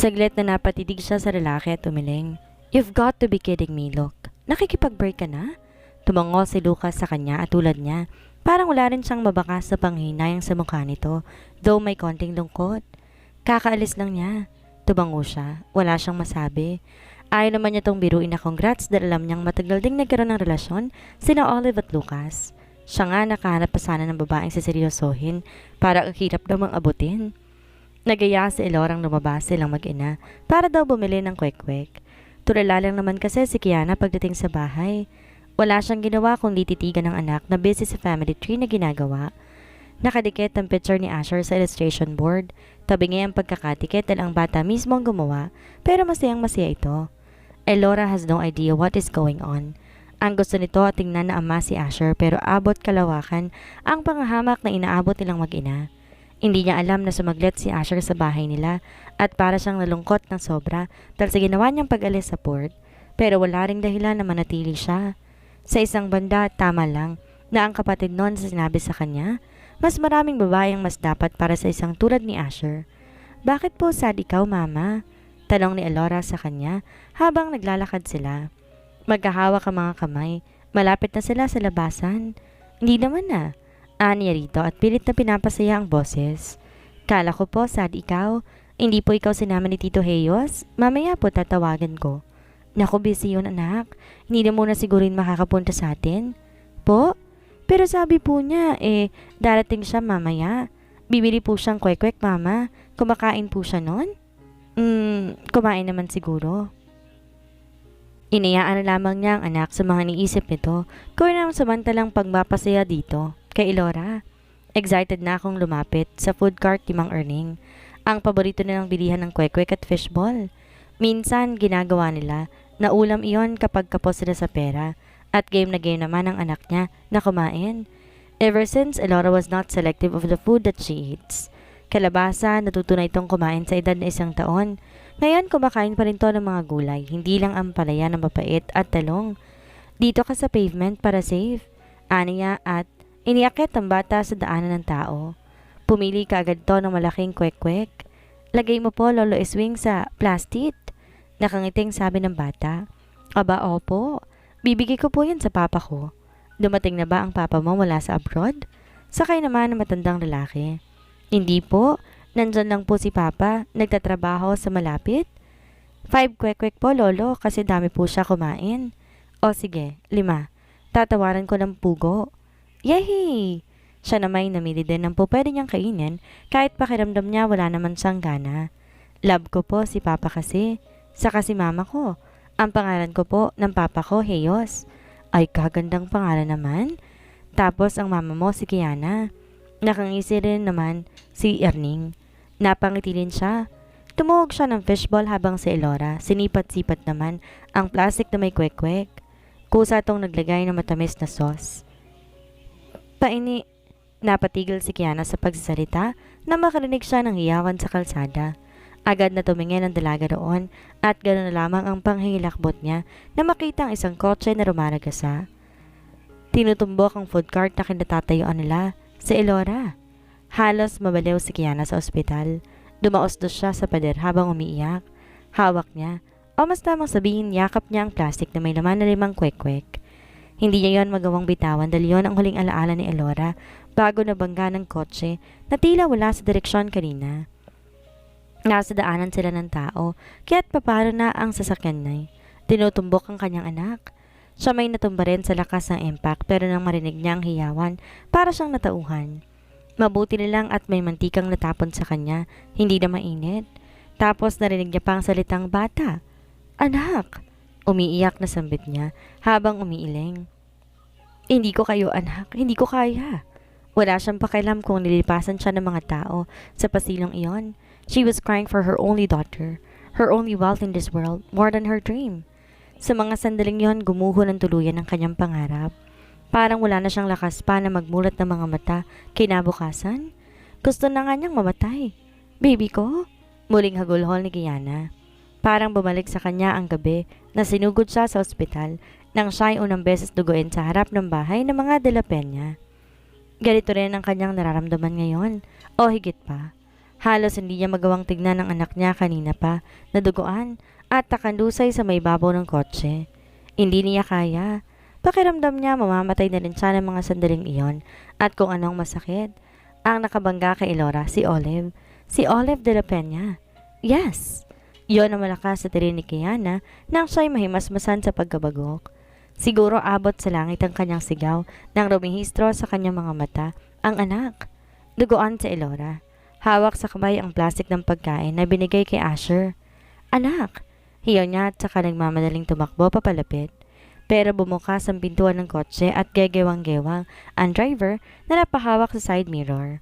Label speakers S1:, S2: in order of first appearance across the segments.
S1: Saglit na napatitig siya sa lalaki at umiling. You've got to be kidding me, look. Nakikipag-break ka na? Tumango si Lucas sa kanya at tulad niya. Parang wala rin siyang mabakas sa panghinayang sa mukha nito, though may konting lungkot. Kakaalis lang niya. Tumango siya. Wala siyang masabi. Ayaw naman niya tong biruin na congrats dahil alam niyang matagal ding nagkaroon ng relasyon sina Olive at Lucas. Siya nga nakahanap pa sana ng babaeng siseryosohin para ang hirap namang abutin. Nagaya si Elorang lumabas silang mag-ina para daw bumili ng kwek-kwek. Tulala lang naman kasi si Kiana pagdating sa bahay. Wala siyang ginawa kundi titigan ng anak na busy sa family tree na ginagawa. Nakadikit ang picture ni Asher sa illustration board. Tabingi ang pagkakatikit dahil ang bata mismo ang gumawa, pero masayang masaya ito. Elora has no idea what is going on. Ang gusto nito at tingnan na ama si Asher pero abot kalawakan ang pangahamak na inaabot nilang mag-ina. Hindi niya alam na sumaglit si Asher sa bahay nila at para siyang nalungkot ng sobra dahil sa ginawa niyang pag-alis sa port, pero wala ring dahilan na manatili siya. Sa isang banda, tama lang na ang kapatid noon sa sinabi sa kanya, mas maraming babae ang mas dapat para sa isang tulad ni Asher. Bakit po sad ikaw, mama? Tanong ni Elora sa kanya habang naglalakad sila. Magkahawak ang mga kamay, malapit na sila sa labasan. Hindi naman na. Aniya rito at pilit na pinapasaya ang boses. Kala ko po sad ikaw. Hindi po ikaw sinama ni Tito Heyos? Mamaya po tatawagan ko. Naku, busy yun anak. Hindi na muna sigurin makakapunta sa atin. Po? Pero sabi po niya, darating siya mamaya. Bibili po siyang kwek-kwek, mama. Kumakain po siya nun? Kumain naman siguro. Inayaan na lamang niya ang anak sa mga niisip nito. Kung ang samantalang pagmapasaya dito, kay Elora. Excited na akong lumapit sa food cart ni Mang Erning. Ang paborito nilang bilihan ng kwek-kwek at fishball. Minsan, ginagawa nila na ulam iyon kapag kapos sila sa pera at game na game naman ang anak niya na kumain. Ever since, Elora was not selective of the food that she eats. Kalabasa, natutunay itong kumain sa edad na 1 taon. Ngayon, kumakain pa rin to ng mga gulay, hindi lang ang palaya na mapait at talong. Dito ka sa pavement para safe. Aniya at iniakit ang bata sa daanan ng tao. Pumili ka agad to ng malaking kwek-kwek. Lagay mo po, Lolo Iswing, sa plastic. Nakangiting sabi ng bata. Aba, opo. Bibigay ko po yan sa papa ko. Dumating na ba ang papa mo mula sa abroad? Sakay naman ng matandang lalaki. Hindi po. Nandyan lang po si papa. Nagtatrabaho sa malapit. 5 kwek-kwek po, Lolo, kasi dami po siya kumain. O sige, 5. Tatawaran ko ng pugo. Yehey! Siya naman namili din ng po pwede niyang kainin kahit pakiramdam niya wala naman siyang gana. Love ko po si papa kasi. Saka si mama ko. Ang pangalan ko po ng papa ko, Heyos. Ay, kagandang pangalan naman. Tapos ang mama mo si Kiana. Nakangisi rin naman si Erning. Napangiti din siya. Tumuhog siya ng fishball habang si Elora sinipat-sipat naman ang plastic na may kwek-kwek. Kusa tong naglagay ng matamis na sauce. Napatigil si Kiana sa pagsasalita na makarinig siya ng hiyawan sa kalsada. Agad na tumingin ang dalaga doon at gano'n na lamang ang panghihilakbot niya na makita ang isang kotse na rumaragasa. Tinutumbok ang food cart na kinatatayuan nila si Elora. Halos mabaliw si Kiana sa ospital. Dumaos-dos siya sa pader habang umiiyak. Hawak niya, o mas tamang sabihin yakap niya ang plastic na may laman na 5 kwek-kwek. Hindi niya yon magawang bitawan dahil yon ang huling alaala ni Elora bago nabangga ng kotse na tila wala sa direksyon kanina. Nasa daanan sila ng tao, kaya't paparo na ang sasakyan niya. Tinutumbok ang kanyang anak. Siya may natumba rin sa lakas ng impact pero nang marinig niya ang hiyawan, para siyang natauhan. Mabuti na lang at may mantikang natapon sa kanya, hindi na mainit. Tapos narinig niya pa ang salitang bata. Anak! Umiiyak na sambit niya habang umiiling. Hindi ko kayo anak, hindi ko kaya. Wala siyang pakialam kung nililipasan siya ng mga tao sa pasilong iyon. She was crying for her only daughter, her only wealth in this world, more than her dream. Sa mga sandaling yon, gumuho ng tuluyan ang kanyang pangarap. Parang wala na siyang lakas pa na magmulat ng mga mata kinabukasan. Gusto na nga niyang mamatay. Baby ko? Muling hagulhol ni Kiana. Parang bumalik sa kanya ang gabi na sinugod siya sa ospital nang siya ay unang beses duguin sa harap ng bahay ng mga De La Peña. Ganito rin ang kanyang nararamdaman ngayon, o higit pa. Halos hindi niya magawang tignan ng anak niya kanina pa, naduguan at takandusay sa may babaw ng kotse. Hindi niya kaya. Pakiramdam niya mamamatay na rin siya ng mga sandaling iyon at kung anong masakit. Ang nakabangga kay Elora, si Olive. Si Olive de la Peña. Yes! Iyon ang malakas sa tirin ni Kiana nang siya'y mahimasmasan sa pagkabagok. Siguro abot sa langit ang kanyang sigaw nang rumihistro sa kanyang mga mata ang anak. Duguan sa Elora. Hawak sa kamay ang plastik ng pagkain na binigay kay Asher. Anak! Hiyaw niya at saka nagmamadaling tumakbo papalapit. Pero bumukas ang pintuan ng kotse at gegewang-gewang ang driver na napahawak sa side mirror.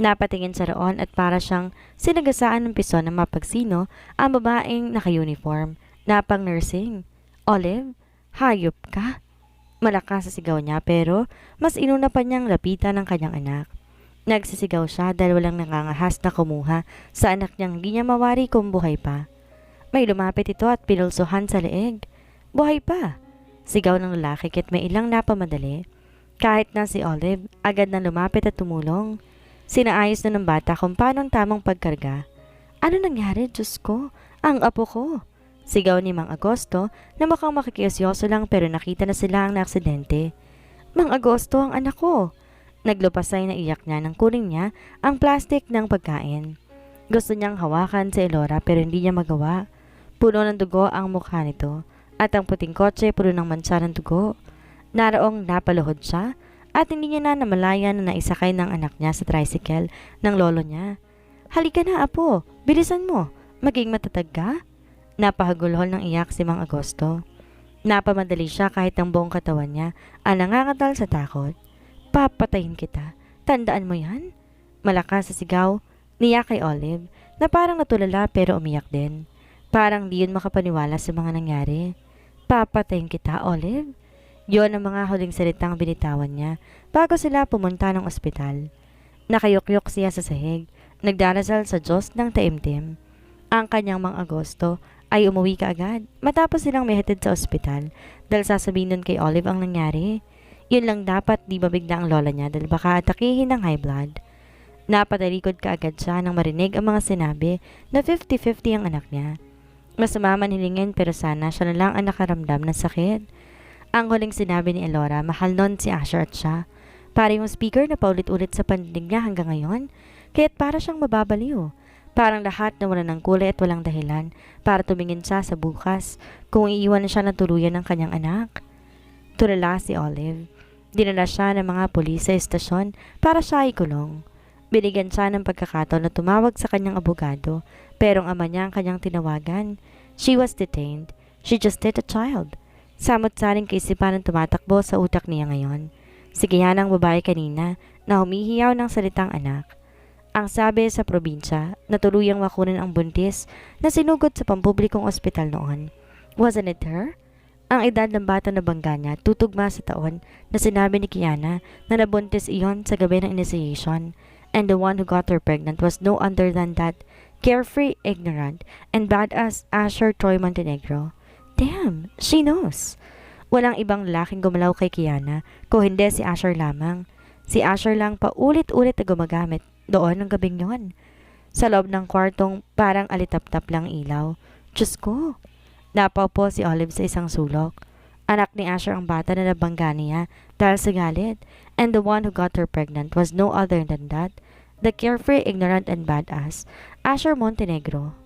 S1: Napatingin sa roon at para siyang sinagasaan ng piso ng mapagsino ang babaeng naka-uniform na pang nursing. Olive, hayop ka! Malakas sa sigaw niya pero mas inuna pa niyang lapitan ng kanyang anak. Nagsisigaw siya dahil walang nangangahas na kumuha sa anak niyang di niya mawari kung buhay pa. May lumapit ito at pinulsuhan sa leeg. Buhay pa! Sigaw ng lalaki kahit may ilang napamadali. Kahit na si Olive, agad na lumapit at tumulong. Sinaayos na ng bata kung paano ang tamang pagkarga. Ano nangyari, Diyos ko? Ang apo ko! Sigaw ni Mang Agosto na mukhang makikisyoso lang pero nakita na sila ang naaksidente. Mang Agosto, ang anak ko! Naglupasay na iyak niya nang kunin niya ang plastik ng pagkain. Gusto niyang hawakan si Elora pero hindi niya magawa. Puno ng dugo ang mukha nito. At ang puting kotse puno ng mansa ng dugo. Naraong napaluhod siya at hindi niya na namalayan na naisakay ng anak niya sa tricycle ng lolo niya. Halika na apo, bilisan mo, maging matatag ka. Napahagulhol ng iyak si Mang Agosto. Napamadali siya kahit ang buong katawan niya ang nangangatal sa takot. Papatayin kita, tandaan mo yan? Malakas sa sigaw niya kay Olive na parang natulala pero umiyak din. Parang di yun makapaniwala sa mga nangyari. Papatayin kita, Olive? Yon ang mga huling salitang binitawan niya bago sila pumunta ng ospital. Nakayukyok siya sa sahig, nagdarasal sa Diyos ng taimtim. Ang kanyang Mang Agosto ay umuwi kaagad matapos silang may hatid sa ospital dahil sasabihin nun kay Olive ang nangyari. Yun lang dapat di mabigla ang lola niya dahil baka atakihin ng high blood. Napatalikod kaagad siya nang marinig ang mga sinabi na 50-50 ang anak niya. Masama man hilingin pero sana siya na lang ang nakaramdam ng sakit. Ang huling sinabi ni Elora, mahal nun si Asher at siya. Para yung speaker na paulit-ulit sa pandinig niya hanggang ngayon, kaya't para siyang mababaliw. Parang lahat na wala ng kulay at walang dahilan para tumingin siya sa bukas kung iiwan na siya ng tuluyan ng kanyang anak. Tulala si Olive. Dinala siya ng mga pulis sa estasyon para siya ikulong. Binigyan siya ng pagkakataon na tumawag sa kanyang abogado pero ang ama niya ang kanyang tinawagan. She was detained. She just did a child. Samot-saring kaisipan ang tumatakbo sa utak niya ngayon. Si Kiana ang babae kanina na humihiyaw ng salitang anak. Ang sabi sa probinsya na tuluyang makunan ang buntis na sinugod sa pampublikong ospital noon. Wasn't it her? Ang edad ng bata na bangga niya tutugma sa taon na sinabi ni Kiana na nabuntis iyon sa gabi ng initiation. And the one who got her pregnant was no other than that carefree, ignorant, and badass Asher Troy Montenegro. Damn, she knows. Walang ibang lalaking gumalaw kay Kiana kung hindi si Asher lamang. Si Asher lang paulit-ulit na gumagamit doon ng gabing yon. Sa loob ng kwartong parang alitap-tap lang ilaw. Diyos ko! Napaupo si Olive sa isang sulok. Anak ni Asher ang bata na nabangga niya dahil sa galit. And the one who got her pregnant was no other than that, the carefree, ignorant, and badass, Asher Montenegro.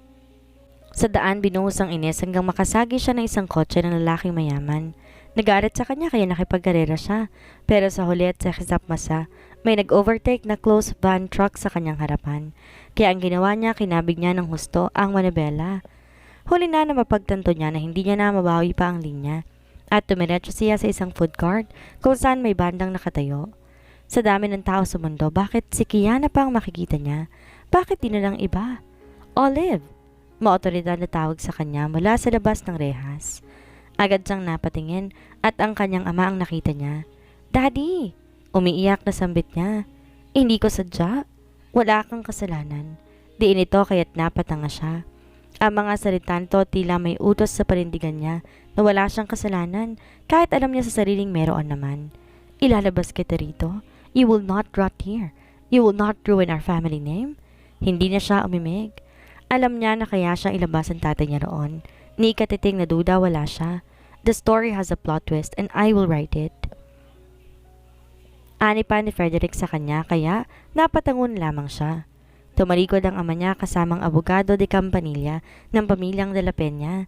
S1: Sa daan binuhos ang Ines hanggang makasagi siya ng isang kotse ng lalaking mayaman. Nagalit sa kanya kaya nakipagkarera siya, pero sa huli at sa kisap masa, may nag-overtake na close van truck sa kanyang harapan. Kaya ang ginawa niya, kinabig niya ng husto ang manibela. Huli na mapagtanto niya na hindi niya na mabawi pa ang linya. At tumiretso siya sa isang food court kung saan may bandang nakatayo. Sa dami ng tao sa mundo, bakit si Kiana pa ang makikita niya? Bakit di na lang iba? Olive! Maotoridad na tawag sa kanya mula sa labas ng rehas. Agad siyang napatingin at ang kanyang ama ang nakita niya. Daddy! Umiiyak na sambit niya. Hindi ko sadya. Wala kang kasalanan. Diin ito kaya't napatanga siya. Ang mga salita nito tila may utos sa panindigan niya na wala siyang kasalanan kahit alam niya sa sariling meron naman. Ilalabas kita rito. You will not rot here. You will not ruin our family name. Hindi na siya umimig. Alam niya na kaya siyang ilabas ang tatay niya roon. Ni katiting na duda wala siya. The story has a plot twist and I will write it. Ani pa ni Frederick sa kanya kaya napatangon lamang siya. Tumalikod ang ama niya kasamang abogado de Campanilla ng pamilyang de la Peña.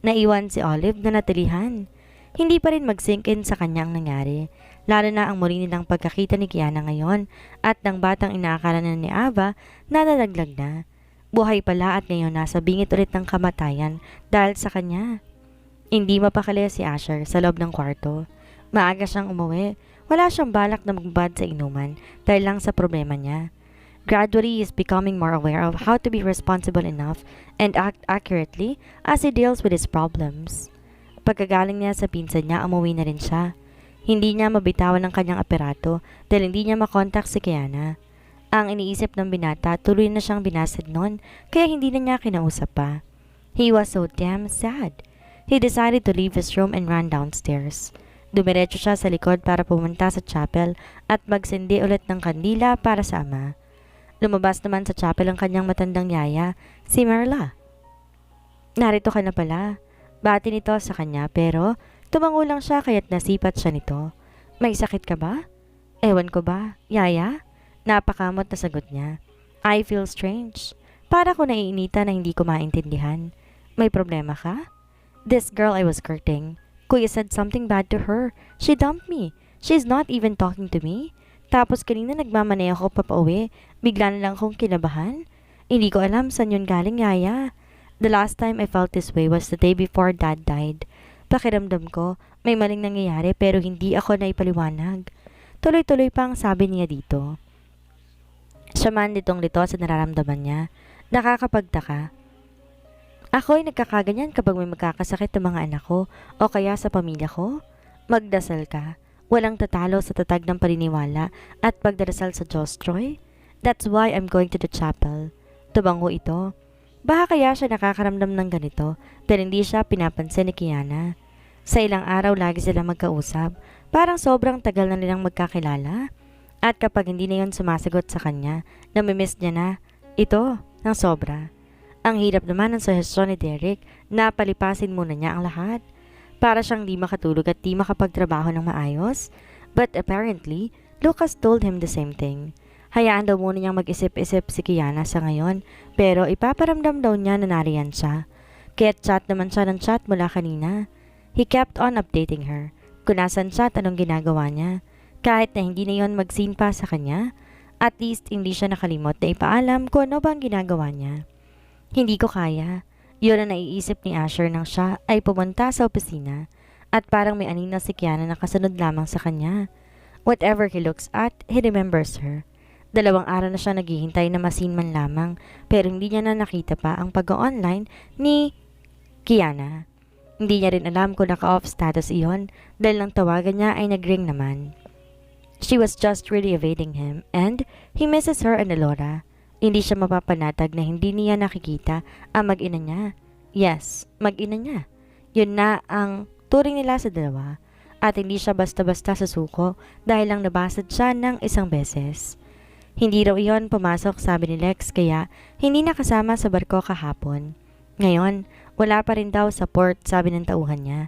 S1: Naiwan si Olive na natilihan. Hindi pa rin mag-sink in sa kanyang nangyari, lalo na ang muli nilang pagkakita ni Kiana ngayon at ng batang inaakala na ni Ava na nalaglag na. Buhay pala at ngayon nasa bingit ulit ng kamatayan dahil sa kanya. Hindi mapakali si Asher sa loob ng kwarto. Maaga siyang umuwi. Wala siyang balak na magbad sa inuman dahil lang sa problema niya. Gradually, he is becoming more aware of how to be responsible enough and act accurately as he deals with his problems. Pagkagaling niya sa pinsan niya, umuwi na rin siya. Hindi niya mabitawan ang kanyang aparato dahil hindi niya makontak si Kiana. Ang iniisip ng binata, tuloy na siyang binasad noon kaya hindi na niya kinausap pa. He was so damn sad. He decided to leave his room and run downstairs. Dumiretso siya sa likod para pumunta sa chapel at magsindi ulit ng kandila para sa ama. Lumabas naman sa chapel ang kanyang matandang yaya, si Marla. Narito ka na pala. Bati nito sa kanya pero tumango lang siya kaya't nasipat siya nito. May sakit ka ba? Ewan ko ba, yaya? Napakamot na sagot niya. I feel strange. Para ko naiinita na hindi ko maintindihan. May problema ka? This girl I was courting. Kuya said something bad to her. She dumped me. She's not even talking to me. Tapos kanina nagmamanay ako papauwi. Bigla na lang akong kinabahan. Hindi ko alam saan yun galing, yaya. The last time I felt this way was the day before Dad died. Pakiramdam ko, may maling nangyayari pero hindi ako naipaliwanag. Tuloy-tuloy pa ang sabi niya dito. Siya man litong-lito sa nararamdaman niya. Nakakapagtaka. Ako'y nagkakaganyan kapag may magkakasakit ng mga anak ko o kaya sa pamilya ko. Magdasal ka. Walang tatalo sa tatag ng paniniwala at pagdarasal sa Diyos, Troy. That's why I'm going to the chapel. Tubango ito. Baka kaya siya nakakaramdam ng ganito dahil hindi siya pinapansin ni Kiana. Sa ilang araw lagi sila magkausap. Parang sobrang tagal na nilang magkakilala. At kapag hindi na yun sumasagot sa kanya, namimiss niya na ito ng sobra. Ang hirap naman ng suhestyon ni Derek na palipasin muna niya ang lahat. Para siyang di makatulog at di makapagtrabaho ng maayos. But apparently, Lucas told him the same thing. Hayaan daw muna niyang mag-isip-isip si Kiana sa ngayon, pero ipaparamdam daw niya na nariyan siya. Kaya chat naman siya ng chat mula kanina. He kept on updating her. Kung nasan siya at anong ginagawa niya. Kahit na hindi na yon mag-scene pa sa kanya, at least hindi siya nakalimot na ipaalam kung ano bang ginagawa niya. Hindi ko kaya. Yun ang naiisip ni Asher nang siya ay pumunta sa opisina at parang may anina si Kiana na kasunod lamang sa kanya. Whatever he looks at, he remembers her. 2 araw na siya naghihintay na masin man lamang pero hindi niya na nakita pa ang pag-online ni Kiana. Hindi niya rin alam kung naka-off status iyon dahil nang tawagan niya ay nag-ring naman. She was just really evading him and he misses her and Elora. Hindi siya mapapanatag na hindi niya nakikita ang mag-ina niya. Yes, mag-ina niya. Yun na ang turing nila sa dalawa. At hindi siya basta-basta sa suko dahil lang nabasad siya ng isang beses. Hindi raw iyon pumasok sabi ni Lex kaya hindi nakasama sa barko kahapon. Ngayon, wala pa rin daw sa port sabi ng tauhan niya.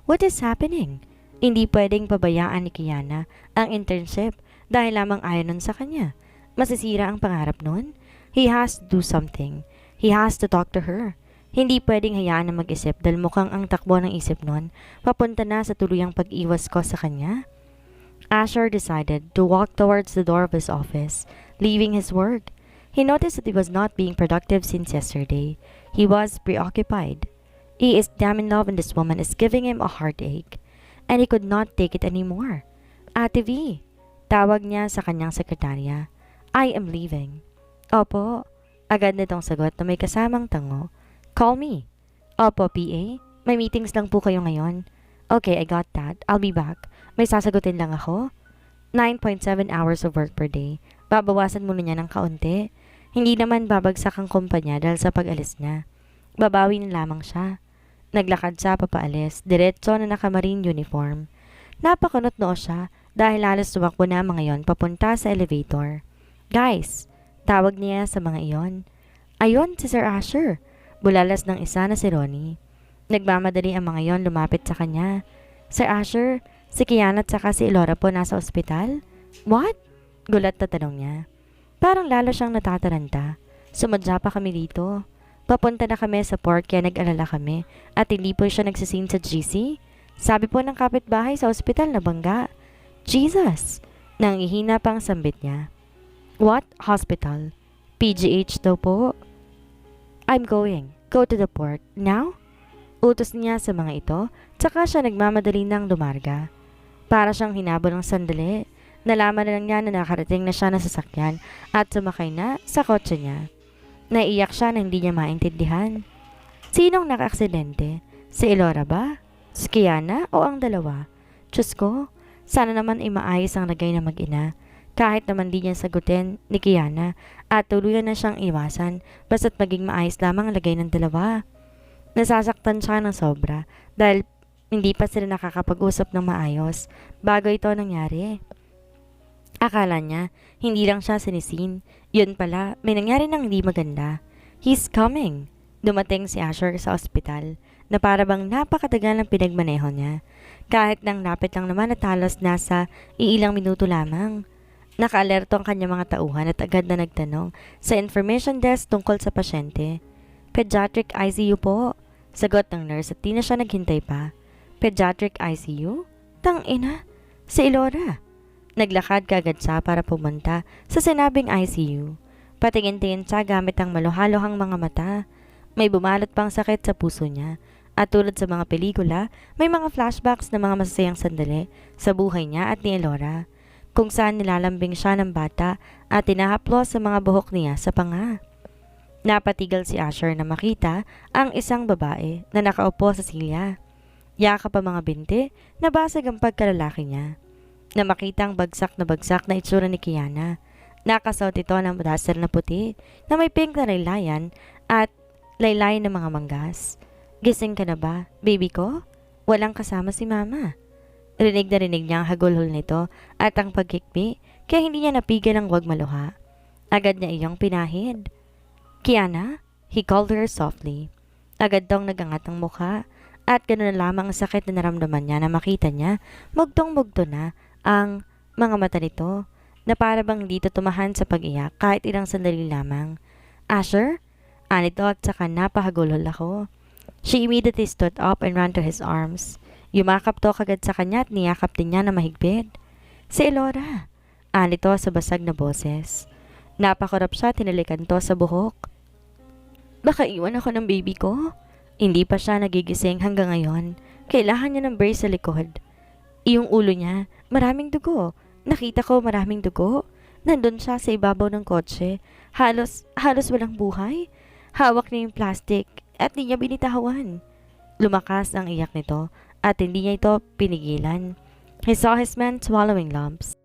S1: What is happening? Hindi pwedeng pabayaan ni Kiana ang internship dahil lamang ayaw nun sa kanya. Masisira ang pangarap nun. He has to do something. He has to talk to her. Hindi pwedeng hayaan na mag-isip dahil mukhang ang takbo ng isip nun papunta na sa tuluyang pag-iwas ko sa kanya. Asher decided to walk towards the door of his office, leaving his work. He noticed that he was not being productive since yesterday. He was preoccupied. He is damn in love and this woman is giving him a heartache. And he could not take it anymore. Ate V, tawag niya sa kanyang sekretarya. I am leaving. Opo, agad nitong sagot na may kasamang tango. Call me. Opo, PA. May meetings lang po kayo ngayon. Okay, I got that. I'll be back. May sasagutin lang ako. 9.7 hours of work per day. Babawasan muna niya ng kaunti. Hindi naman babagsak ang kumpanya dahil sa pag-alis niya. Babawi na lamang siya. Naglakad siya papaalis, diretso na naka-marine uniform. Napakunot noo siya dahil halos tumakbo na mga yon papunta sa elevator. Guys, Tawag niya sa mga iyon. Ayon si Sir Asher. Bulalas ng isa na si Ronnie. Nagmamadali ang mga iyon lumapit sa kanya. Sir Asher, si Kiana at saka si Elora po nasa ospital? What? Gulat na tanong niya. Parang lalo siyang natataranta. Sumadya pa kami dito. Papunta na kami sa port kaya nag-alala kami at hindi po siya nagsisin sa GC. Sabi po ng kapitbahay sa ospital na bangga. Jesus! Nangihina pang sambit niya. What hospital? PGH daw po. I'm going. Go to the port. Now? Utos niya sa mga ito, tsaka siya nagmamadali ng lumarga. Para siyang hinabol ng sandali. Nalaman na lang niya na nakarating na siya na sasakyan at sumakay na sa kotse niya. Naiiyak siya na hindi niya maintindihan. Sinong naka-aksidente? Si Elora ba? Si Kiana o ang dalawa? Diyos ko, sana naman ay maayos ang lagay ng mag-ina. Kahit naman di niya sagutin ni Kiana at tuluyan na siyang iwasan basta't maging maayos lamang ang lagay ng dalawa. Nasasaktan siya ng sobra dahil hindi pa sila nakakapag-usap ng maayos bago ito nangyari. Akala niya, hindi lang siya sinisin. Yun pala, may nangyari ng hindi maganda. He's coming. Dumating si Asher sa ospital na para bang napakatagal ng pinagmaneho niya. Kahit nang lapit lang naman at halos nasa iilang minuto lamang. Nakaalerto ang kanyang mga tauhan at agad na nagtanong sa information desk tungkol sa pasyente. Pediatric ICU po. Sagot ng nurse at di na siya naghintay pa. Pediatric ICU? Tangina, si Elora. Naglakad kagad siya para pumunta sa sinabing ICU. Patingin-tingin siya gamit ang maluhalohang mga mata. May bumalot pang sakit sa puso niya. At tulad sa mga pelikula, may mga flashbacks na mga masasayang sandali sa buhay niya at ni Elora. Kung saan nilalambing siya ng bata at tinahaplos sa mga buhok niya sa panga. Napatigal si Asher na makita ang isang babae na nakaupo sa silya. Yakap ang mga binti, nabasag ang pagkalalaki niya. Na makita ang bagsak na itsura ni Kiana. Nakasuot ito ng daster na puti na may pink na laylayan at laylayan ng mga manggas. Gising ka na ba, baby ko? Walang kasama si mama. Rinig na rinig niya ang hagulhol nito at ang pagkikpi kaya hindi niya napigil ang wag maluha. Agad niya iyong pinahid. Kiana? He called her softly. Agad dong nagangat ang mukha at ganoon na lamang ang sakit na naramdaman niya na makita niya mugtong-mugto na ang mga mata nito na para bang hindi tumahan sa pag-iyak kahit ilang sandali lamang. Asher? Anito at saka napahagulhol ako. She immediately stood up and ran to his arms. Yumakap to kagad sa kanya at niyakap din niya na mahigpit. Si Elora. Anito sa basag na boses. Napakurap siya, tinalikan to sa buhok. Baka iwan ako ng baby ko? Hindi pa siya nagigising hanggang ngayon. Kailangan niya ng brace sa likod. Iyong ulo niya, maraming dugo. Nakita ko maraming dugo. Nandun siya sa ibabaw ng kotse. Halos walang buhay. Hawak niya yung plastic at di niya binitawan. Lumakas ang iyak nito at hindi niya ito pinigilan. He saw his man swallowing lumps.